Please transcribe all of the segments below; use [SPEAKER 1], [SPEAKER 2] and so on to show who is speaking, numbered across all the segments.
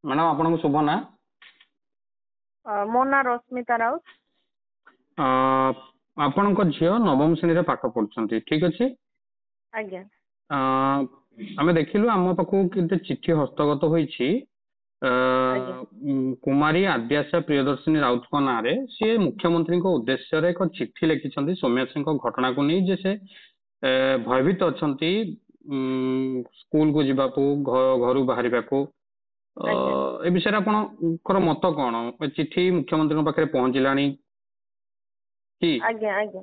[SPEAKER 1] Madam आपन शुभ ना
[SPEAKER 2] मो ना रश्मिता राउत।
[SPEAKER 1] आपण झील नवम श्रेणी पाठ पढ़ुं ठीक अच्छे
[SPEAKER 2] आज्ञा
[SPEAKER 1] आम देखिलु आम पाखु के चिट्ठी हस्तगत होईछि कुमारी आद्याशा प्रियदर्शिनी राउत को ना रे सी मुख्यमंत्री उद्देश्य रे एक चिट्ठी लिखिं सौम्यासी घटना को नहीं जे से भयभीत अच्छा स्कूल को जीवाकू घर बाहर को ए विषय आपणकर मत कौन चिट्ठी मुख्यमंत्री पाखे पहुंचला कि
[SPEAKER 2] आज्ञा आज्ञा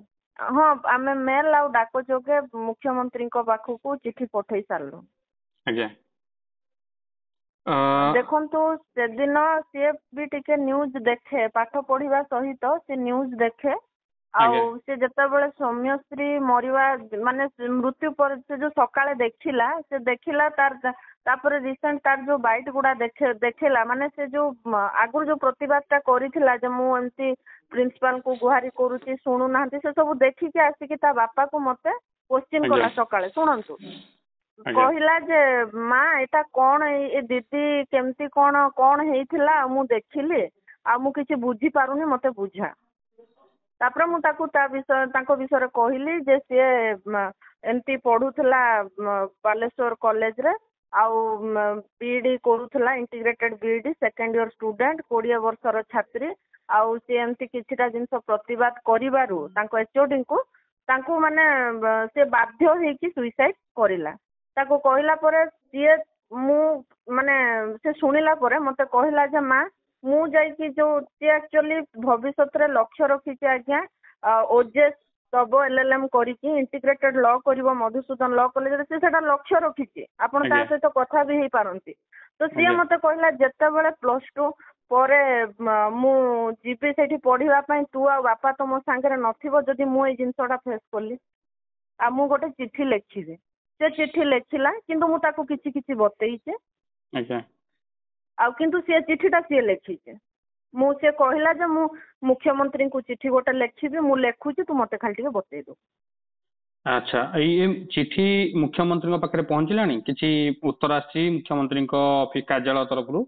[SPEAKER 2] हाँ आम मेल आउ डाक जोगे मुख्यमंत्री पाखक चिट्ठी पठे सारू
[SPEAKER 1] आज्ञा
[SPEAKER 2] देखंतु से दिन सी भी टिके न्यूज देखे पाठ पढ़िबा सहित से न्यूज देखे आउ से जतबेले सौम्यश्री मरिवा माने मृत्यु पर से जो सकाळे देखिला से देखिला तार तापर रिसेंट तार जो बाइट गुडा देखेला माने से जो आगुर जो प्रतिवादटा करिथिला जे मु एमती प्रिंसिपल को गुहारी करूची सुनु नाहंती से सब देखि के आसी कि ता बापा को मते क्वेश्चन कला सकाळे सुनंतु कहला जे माँ एटा कौन ए दीदी केमती कौन कौन हेइथिला मु देखिली आ मु किछि बुझी पारुनी मते बुझा तापर मु ताको ता विषय ताको विषय कहली जे सी एमती पढ़ुला बालेश्वर कॉलेज रे आउ बीडी करूला integrated BD second year student 20 वर्षर छात्री आउ सी एमती किछिटा जिंस प्रतिवाद करिवारु ताको एचओडी को ताको माने से बाध्य हेकी सुइसाइड करिला ताको कहला परे सीए मु माने से सुनिला परे मते कहला जे माँ मु जाइकी जो सी एक्चुअली भविष्य रे लक्ष्य रखी आज्ञा ओजेएस सब एलएलएम करिकी इंटीग्रेटेड लॉ करिवो मधुसूदन लॉ कॉलेज रे से सेटा लक्ष्य रखी आपण ता सहित कथा भी हेई पारंती तो सी मते कहला जत्ते बेले +2 परे मु जीबी सेठी पढ़िवा पई तू आ बापा तो मो संगे नथिबो जदी मु ए जिंसटा फेस करली आ मु गोटे चिट्ठी लिखिबे से चिट्ठी लिखिला किंतु मु ताको किछि किछि बतैछे
[SPEAKER 1] अच्छा
[SPEAKER 2] आ किंतु से चिट्ठीटा से लिखिछे मु से कहला जे मु मुख्यमंत्री को चिट्ठी गोटे लिखिबे मु लेखुची तू मते खाली टिके बतै दो।
[SPEAKER 1] अच्छा ये चिट्ठी मुख्यमंत्री पाखे पहुंचलानी किछि उत्तर आछि मुख्यमंत्री ऑफिस कार्यालय तरफ रु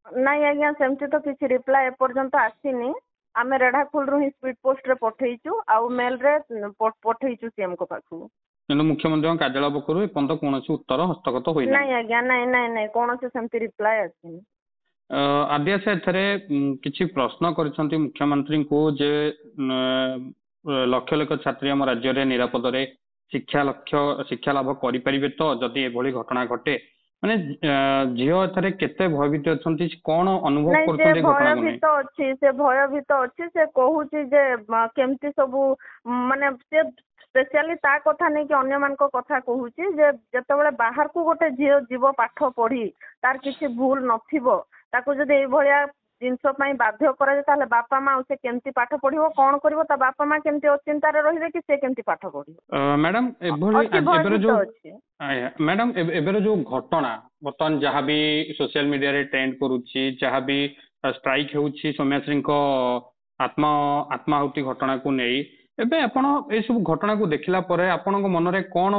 [SPEAKER 2] नहीं आज्ञा सेमती तो किछि रिप्लाई एपर्यंत आसीनी आमे रेढ़ाखोल रु ही स्पीड पोस्ट रे पठैचु आउ मेल रे पठैचु सीएम को पाखु
[SPEAKER 1] किंतु मुख्यमंत्री कार्यालय पक्षरु एपर्यंत कोनोसी उत्तर हस्तगत होई
[SPEAKER 2] नहीं आज्ञा नहीं नहीं नहीं कोनोसी सेमती रिप्लाई आसीनी
[SPEAKER 1] आद्याशा एथरे किछि प्रश्न करिसंती मुख्यमंत्री को जे लक्ष लक्ष छात्री हम राज्य रे निरापद रे शिक्षा लाभ करि परिबे तो जदि एभली घटना घटे माने झियो एथरे केते भयभीत अछंती कोन अनुभव करछंती घटना
[SPEAKER 2] भयभीत अछि से भयभीत अछि से कहूची जे केमती सब माने से स्पेशली ता कथा नहीं कि अन्य मान को कथा कहूची जे जतबेले बाहर को गोटे झियो जीव पाठ पढ़ी तार किछि भूल नथिबो ताको जदि ए भलिया जिनस पई बाध्य करा ताले बापा माँ से केमती पाठ पढ़िबो कोन करबो ता बापा माँ केमती अचिंता रे रहिबे कि से केमती पाठ पढ़िबो
[SPEAKER 1] मैडम एबरे जो मैडम एबरे जो घटना बर्तमान जहाँ भी सोशल मीडिया रे ट्रेंड करूची जहाँ भी स्ट्राइक होउची सौम्याश्री को आत्माहुति घटना को नहीं एबे आपण ए सब घटना को देखिला परे आपन मन रे कोन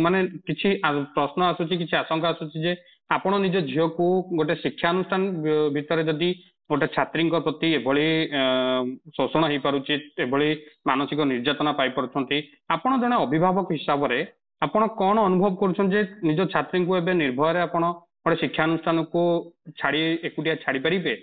[SPEAKER 1] माने किछि प्रश्न आसुची किछि आशंका आसुची जे आपण निज झियो को गोटे शिक्षा अनुष्ठान भितर जदि गोटे छात्री प्रति एभली शोषण हो पारुची एभली मानसिक निर्यातना पाई पारुछंती आपण जने अभिभावक हिसाब रे आपण कोन अनुभव करूछन जे निज छात्री को एबे निर्भय रे आपण गोटे शिक्षा अनुष्ठान को छाड़ी एकुटिया छाड़ी परिबे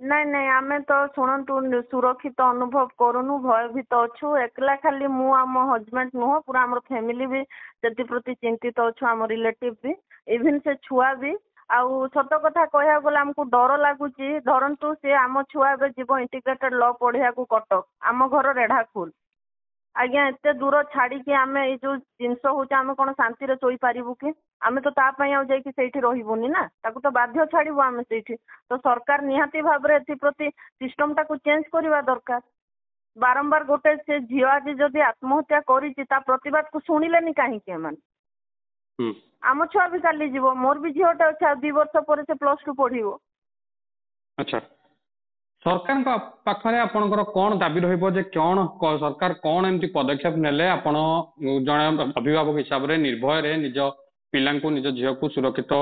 [SPEAKER 2] नहीं नहीं आमे तो शुणु सुरक्षित अनुभव करूनु भयभीत अच्छु एकला खाली मु आम हजबैंड नुह पूरा आम फैमिली भी से प्रति चिंतित अच्छु आम रिलेटिव भी इवन से छुआ भी आउ सत कथा कह गला आमको डर लगुच धरतु सी आम छुआ जीव इंटीग्रेटेड लॉ पढ़िया कटक आम घर रेढ़ाखोल आज्ञा एते दूर छाड़ी आम ये जो जिनस होम कौन शांति शोई पारू कि आम तो तापाई आउ जाइए से रही ना ताकू तो बाध्य छाड़ू आम से तो सरकार निहाती भाव प्रति सिस्टम टाक चेंज करवा दरकार बारंबार गोटे से झील आज जदि आत्महत्या करतिबाद को शुणिले कहीं आम छुआ भी काली जीव मोर भी झीलटे अच्छे 2 वर्ष पर से +2 पढ़ो।
[SPEAKER 1] अच्छा सरकार पाखरे आपनकर कौन दाबी रहिबो जे कौन सरकार कौन एमती पदक्षेप नेले आपण जने अभिभावक हिसाब रे निर्भय रे निज ପିଲାଙ୍କୁ ନିଜ ଝିଅକୁ ସୁରକ୍ଷିତ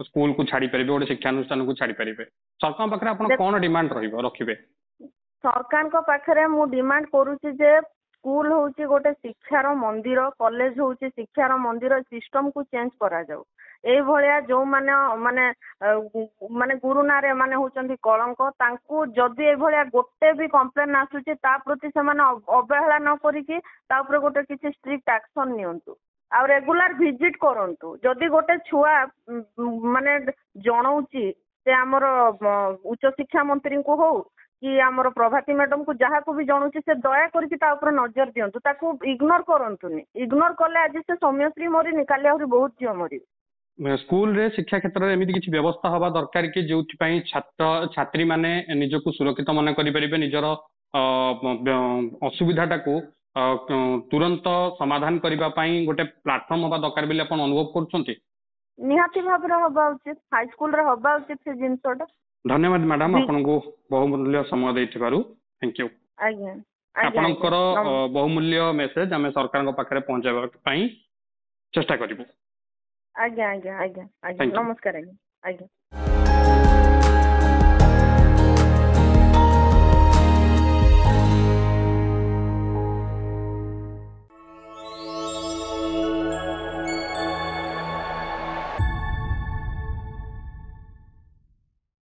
[SPEAKER 1] ସ୍କୁଲ କୁ ଛାଡି ପାରିବେ ଗୋଟେ ଶିକ୍ଷାନୁଷ୍ଠାନକୁ ଛାଡି ପାରିବେ ସରକାରଙ୍କ ପାଖରେ ଆପଣ କଣ ଡିମାଣ୍ଡ ରଖିବେ?
[SPEAKER 2] ସରକାରଙ୍କ ପାଖରେ ମୁଁ ଡିମାଣ୍ଡ କରୁଛି ଯେ ସ୍କୁଲ ହଉଛି ଗୋଟେ ଶିକ୍ଷାର ମନ୍ଦିର, କଲେଜ ହଉଛି ଶିକ୍ଷାର ମନ୍ଦିର, ସିଷ୍ଟମକୁ ଚେଞ୍ଜ କରାଯାଉ। ଏଇଭଳିଆ ଯୋଉମାନେ ମାନେ ଗୁରୁ ନାଁରେ ଏମାନେ ହଉଛନ୍ତି କଳଙ୍କ, ତାଙ୍କୁ ଯଦି ଏଇଭଳିଆ ଗୋଟେ ବି କମ୍ପ୍ଲେନ ଆସୁଛି ତା ପ୍ରତି ସେମାନେ ଅବହେଳା ନ କରିକି ତା ଉପରେ ଗୋଟେ କିଛି ଷ୍ଟ୍ରିକ୍ଟ ଆକ୍ସନ ନିଅନ୍ତୁ ଆଉ ରେଗୁଲାର ଭିଜିଟ କରନ୍ତୁ। ଯଦି ଗୋଟେ ଛୁଆ ମାନେ ଜଣଉଛି ସେ ଆମର ଉଚ୍ଚଶିକ୍ଷା ମନ୍ତ୍ରୀଙ୍କୁ ହଉ କି ଆମର ପ୍ରଭାତୀ ମ୍ୟାଡମ କୁ ଯାହାକୁ ବି ଜଣଉଛି ସେ ଦୟା କରିକି ତା ଉପରେ ନଜର ଦିଅନ୍ତୁ, ତାକୁ ଇଗ୍ନୋର କରନ୍ତୁନି। ଇଗ୍ନୋର କଲେ ଆଜି ସେ ସୌମ୍ୟଶ୍ରୀ ମରିନି, କାଲି ଆହୁରି ବହୁତ ଝିଅ ମରିବେ।
[SPEAKER 1] ସ୍କୁଲ ରେ ଶିକ୍ଷା କ୍ଷେତ୍ରରେ ଏମିତି କିଛି ବ୍ୟବସ୍ଥା ହବା ଦରକାର କି ଯୋଉଥିପାଇଁ ଛାତ୍ର ଛାତ୍ରୀ ମାନେ ନିଜକୁ ସୁରକ୍ଷିତ ମନେ କରିପାରିବେ, ନିଜର ଅସୁବିଧାଟାକୁ ତୁରନ୍ତ ସମାଧାନ କରିବା ପାଇଁ ଗୋଟେ ପ୍ଲାଟଫର୍ମ ହବା ଦରକାର ବୋଲି ଆପଣ ଅନୁଭବ କରୁଛନ୍ତି?
[SPEAKER 2] ନିହାତି ଭାବରେ ହବା ଉଚିତ, ହାଇସ୍କୁଲରେ ହବା ଉଚିତ ସେ ଜିନିଷଟା।
[SPEAKER 1] ଧନ୍ୟବାଦ ମ୍ୟାଡାମ, ଆପଣଙ୍କୁ ବହୁମୂଲ୍ୟ ସମୟ ଦେଇଥିବାରୁ ଥ୍ୟାଙ୍କ ୟୁ।
[SPEAKER 2] ଆଜ୍ଞା,
[SPEAKER 1] ଆପଣଙ୍କର ବହୁମୂଲ୍ୟ ମେସେଜ ଆମେ ସରକାରଙ୍କ ପାଖରେ ପହଞ୍ଚାଇବା ପାଇଁ ଚେଷ୍ଟା କରିବୁ।
[SPEAKER 2] ଆଜ୍ଞା ଆଜ୍ଞା ଆଜ୍ଞା ଆଜ୍ଞା, ନମସ୍କାର ଆଜ୍ଞା ଆଜ୍ଞା।